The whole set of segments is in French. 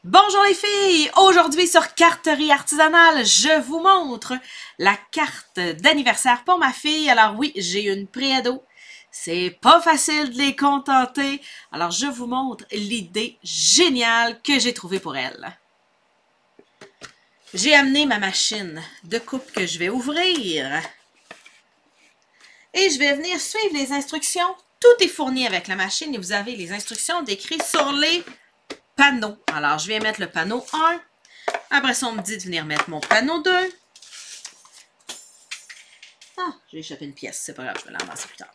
Bonjour les filles! Aujourd'hui sur Carterie Artisanale, je vous montre la carte d'anniversaire pour ma fille. Alors oui, j'ai une préado. C'est pas facile de les contenter. Alors je vous montre l'idée géniale que j'ai trouvée pour elle. J'ai amené ma machine de coupe que je vais ouvrir. Et je vais venir suivre les instructions. Tout est fourni avec la machine et vous avez les instructions décrites sur les panneaux. Alors, je viens mettre le panneau 1. Après ça, on me dit de venir mettre mon panneau 2. Ah, j'ai échappé une pièce. C'est pas grave, je vais la ramasser plus tard.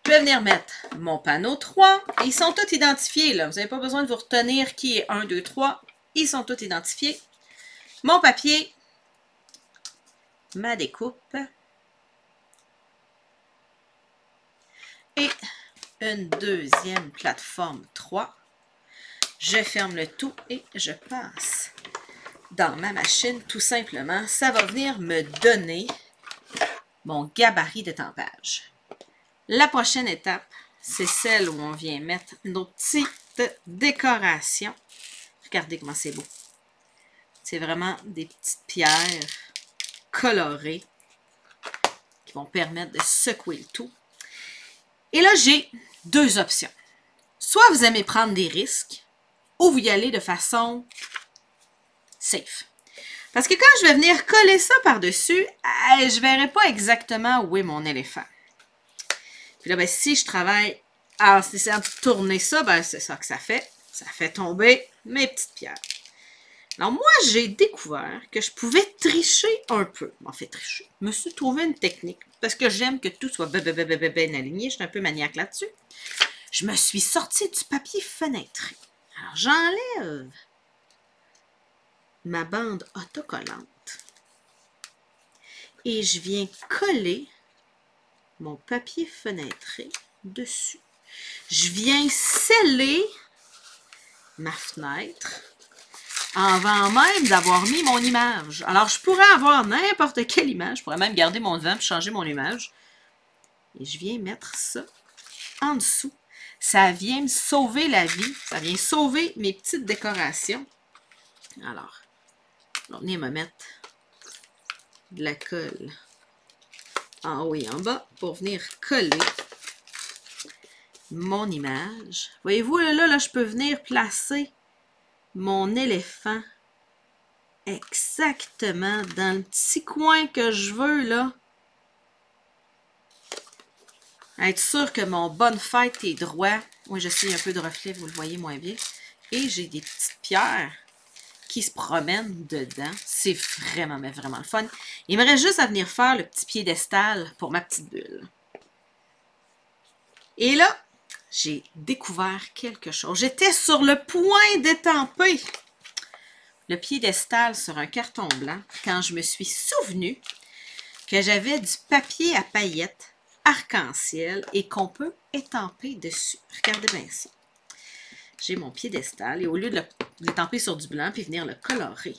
Je vais venir mettre mon panneau 3. Et ils sont tous identifiés, là. Vous n'avez pas besoin de vous retenir qui est 1, 2, 3. Ils sont tous identifiés. Mon papier. Ma découpe. Et une deuxième plateforme 3. Je ferme le tout et je passe dans ma machine tout simplement. Ça va venir me donner mon gabarit de tempage. La prochaine étape, c'est celle où on vient mettre nos petites décorations. Regardez comment c'est beau. C'est vraiment des petites pierres colorées qui vont permettre de secouer le tout. Et là, j'ai deux options. Soit vous aimez prendre des risques, ou vous y allez de façon safe. Parce que quand je vais venir coller ça par-dessus, je ne verrai pas exactement où est mon éléphant. Puis là, ben, si je travaille en essayant de tourner ça, ben, c'est ça que ça fait. Ça fait tomber mes petites pierres. Alors moi, j'ai découvert que je pouvais tricher un peu. En fait, tricher. Je me suis trouvé une technique. Parce que j'aime que tout soit bien aligné. Je suis un peu maniaque là-dessus. Je me suis sorti du papier fenêtré. Alors, j'enlève ma bande autocollante et je viens coller mon papier fenêtré dessus. Je viens sceller ma fenêtre avant même d'avoir mis mon image. Alors, je pourrais avoir n'importe quelle image. Je pourrais même garder mon devant et changer mon image. Et je viens mettre ça en dessous. Ça vient me sauver la vie. Ça vient sauver mes petites décorations. Alors, on va venir me mettre de la colle en haut et en bas pour venir coller mon image. Voyez-vous, là, je peux venir placer mon éléphant exactement dans le petit coin que je veux, là. Être sûr que mon bonne fête est droit. Oui, je sais, un peu de reflet, vous le voyez moins bien. Et j'ai des petites pierres qui se promènent dedans. C'est vraiment, mais vraiment le fun. Il me reste juste à venir faire le petit piédestal pour ma petite bulle. Et là, j'ai découvert quelque chose. J'étais sur le point d'étamper le piédestal sur un carton blanc quand je me suis souvenu que j'avais du papier à paillettes arc-en-ciel et qu'on peut étamper dessus. Regardez bien ça. J'ai mon piédestal et au lieu de l'étamper sur du blanc puis venir le colorer,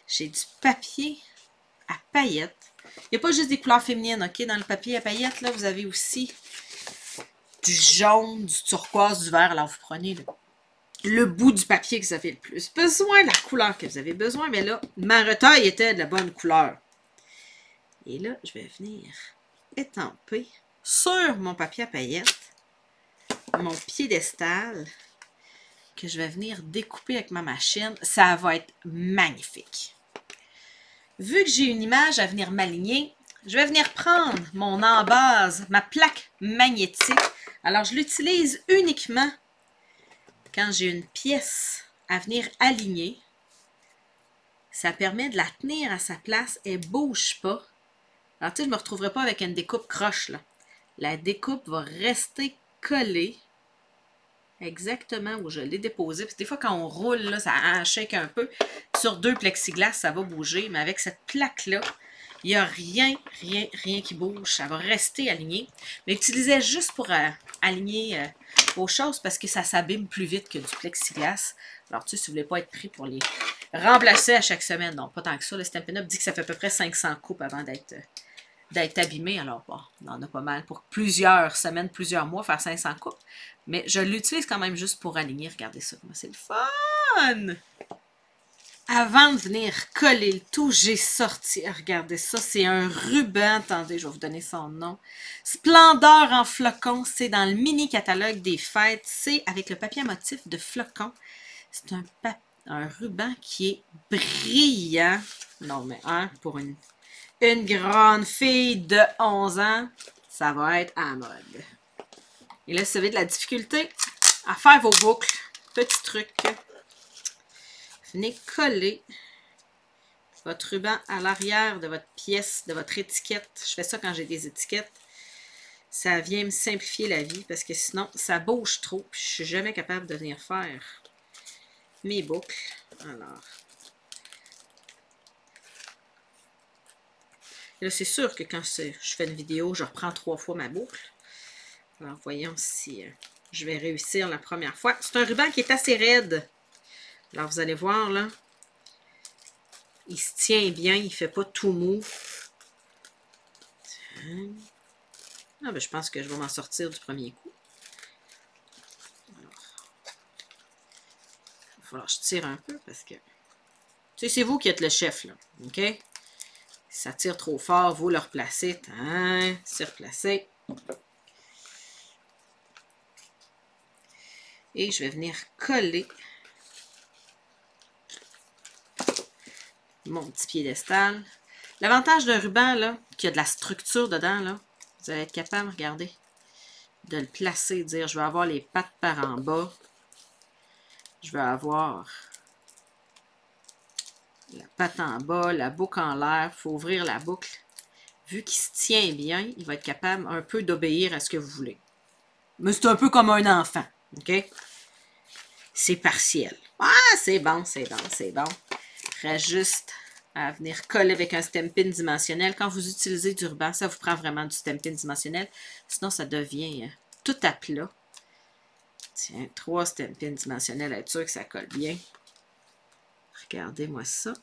j'ai du papier à paillettes. Il n'y a pas juste des couleurs féminines, ok? Dans le papier à paillettes, là, vous avez aussi du jaune, du turquoise, du vert. Alors, vous prenez le bout du papier que vous avez le plus besoin, la couleur que vous avez besoin. Mais là, ma retaille était de la bonne couleur. Et là, je vais venir étamper sur mon papier à paillettes mon piédestal que je vais venir découper avec ma machine. Ça va être magnifique. Vu que j'ai une image à venir m'aligner, je vais venir prendre mon embase, ma plaque magnétique. Alors, je l'utilise uniquement quand j'ai une pièce à venir aligner. Ça permet de la tenir à sa place. Elle ne bouge pas. Alors, tu sais, je ne me retrouverai pas avec une découpe croche, là. La découpe va rester collée exactement où je l'ai déposée. Parce que des fois, quand on roule, là, ça shake un peu. Sur deux plexiglas, ça va bouger. Mais avec cette plaque-là, il n'y a rien qui bouge. Ça va rester aligné. Mais utilisez juste pour aligner vos choses parce que ça s'abîme plus vite que du plexiglas. Alors, tu sais, si vous ne voulez pas être pris pour les remplacer à chaque semaine. Non, pas tant que ça. Le Stampin' Up dit que ça fait à peu près 500 coupes avant d'être d'être abîmé. Alors, bon, on en a pas mal pour plusieurs semaines, plusieurs mois, faire 500 coupes. Mais je l'utilise quand même juste pour aligner. Regardez ça, comment c'est le fun! Avant de venir coller le tout, j'ai sorti, regardez ça, c'est un ruban, attendez, je vais vous donner son nom. Splendeur en flocons, c'est dans le mini catalogue des fêtes, c'est avec le papier à motif de flocons. C'est un ruban qui est brillant. Non, mais hein, pour une grande fille de 11 ans, ça va être à la mode. Et là, si vous avez de la difficulté à faire vos boucles, petit truc. Venez coller votre ruban à l'arrière de votre pièce, de votre étiquette. Je fais ça quand j'ai des étiquettes. Ça vient me simplifier la vie parce que sinon, ça bouge trop. Puis je ne suis jamais capable de venir faire mes boucles. Alors, là, c'est sûr que quand je fais une vidéo, je reprends 3 fois ma boucle. Alors, voyons si je vais réussir la première fois. C'est un ruban qui est assez raide. Alors, vous allez voir, là, il se tient bien, il ne fait pas tout mou. Ah, ben, je pense que je vais m'en sortir du premier coup. Alors, il va falloir que je tire un peu parce que... Tu sais, c'est vous qui êtes le chef, là, OK? Si ça tire trop fort, vous le replacez. Hein? C'est replacé. Et je vais venir coller mon petit piédestal. L'avantage d'un ruban, là, qui a de la structure dedans, là, vous allez être capable, regardez, de le placer, de dire, je vais avoir les pattes par en bas. Je vais avoir la patte en bas, la boucle en l'air. Il faut ouvrir la boucle. Vu qu'il se tient bien, il va être capable un peu d'obéir à ce que vous voulez. Mais c'est un peu comme un enfant, OK? C'est partiel. Ah, c'est bon, c'est bon, c'est bon. Reste juste à venir coller avec un Stampin' dimensionnel. Quand vous utilisez du ruban, ça vous prend vraiment du Stampin' dimensionnel. Sinon, ça devient tout à plat. Tiens, 3 Stampin' dimensionnels, être sûr que ça colle bien. Regardez-moi ça.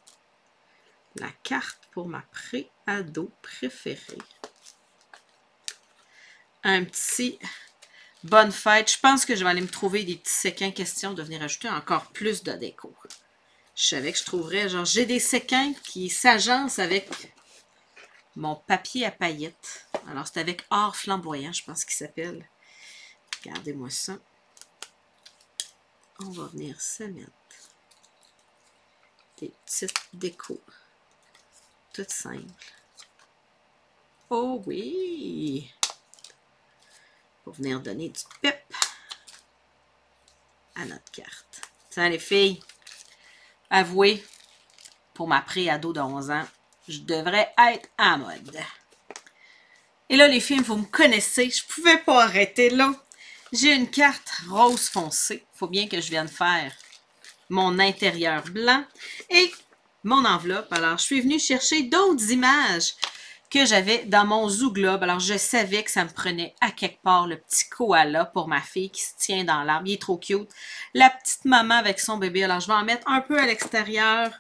La carte pour ma pré-ado préférée. Un petit bonne fête. Je pense que je vais aller me trouver des petits séquins question de venir ajouter encore plus de déco. Je savais que je trouverais, genre, j'ai des séquins qui s'agencent avec mon papier à paillettes. Alors, c'est avec Or Flamboyant, je pense qu'il s'appelle. Regardez-moi ça. On va venir se mettre des petites décos. Toutes simples. Oh oui! Pour venir donner du pep à notre carte. Tiens, les filles, avouez, pour ma pré-ado de 11 ans, je devrais être à mode. Et là, les filles, vous me connaissez, je ne pouvais pas arrêter là. J'ai une carte rose foncé. Il faut bien que je vienne faire mon intérieur blanc et mon enveloppe. Alors, je suis venue chercher d'autres images que j'avais dans mon Zoo Globe. Alors, je savais que ça me prenait à quelque part le petit koala pour ma fille qui se tient dans l'arbre. Il est trop cute. La petite maman avec son bébé. Alors, je vais en mettre un peu à l'extérieur,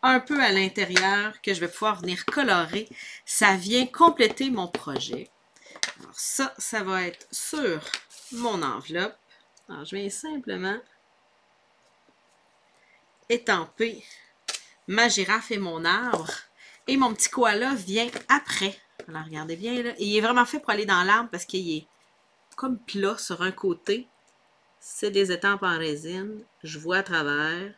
un peu à l'intérieur, que je vais pouvoir venir colorer. Ça vient compléter mon projet. Alors, ça va être sur mon enveloppe. Alors, je viens simplement étamper ma girafe et mon arbre. Et mon petit koala vient après. Alors, regardez bien, là. Et il est vraiment fait pour aller dans l'arbre parce qu'il est comme plat sur un côté. C'est des étampes en résine. Je vois à travers.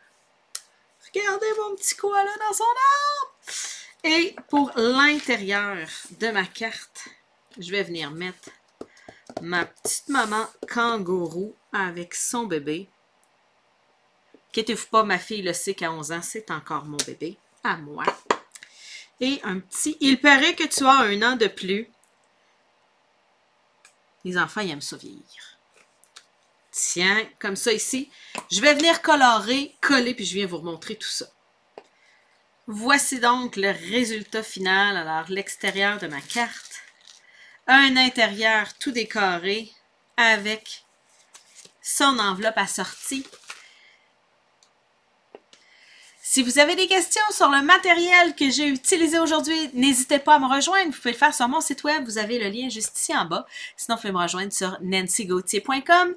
Regardez mon petit koala dans son arbre! Et pour l'intérieur de ma carte, je vais venir mettre ma petite maman kangourou avec son bébé. Inquiétez-vous pas, ma fille le sait qu'à 11 ans, c'est encore mon bébé. À moi. Et un petit... Il paraît que tu as 1 an de plus. Les enfants, ils aiment ça vieillir. Tiens, comme ça ici. Je vais venir colorer, coller, puis je viens vous remontrer tout ça. Voici donc le résultat final. Alors, l'extérieur de ma carte. Un intérieur tout décoré avec son enveloppe assortie. Si vous avez des questions sur le matériel que j'ai utilisé aujourd'hui, n'hésitez pas à me rejoindre. Vous pouvez le faire sur mon site web. Vous avez le lien juste ici en bas. Sinon, vous pouvez me rejoindre sur nancygauthier.com.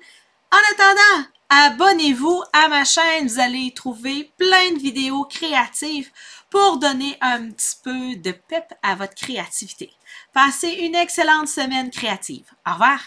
En attendant, abonnez-vous à ma chaîne. Vous allez y trouver plein de vidéos créatives pour donner un petit peu de pep à votre créativité. Passez une excellente semaine créative. Au revoir!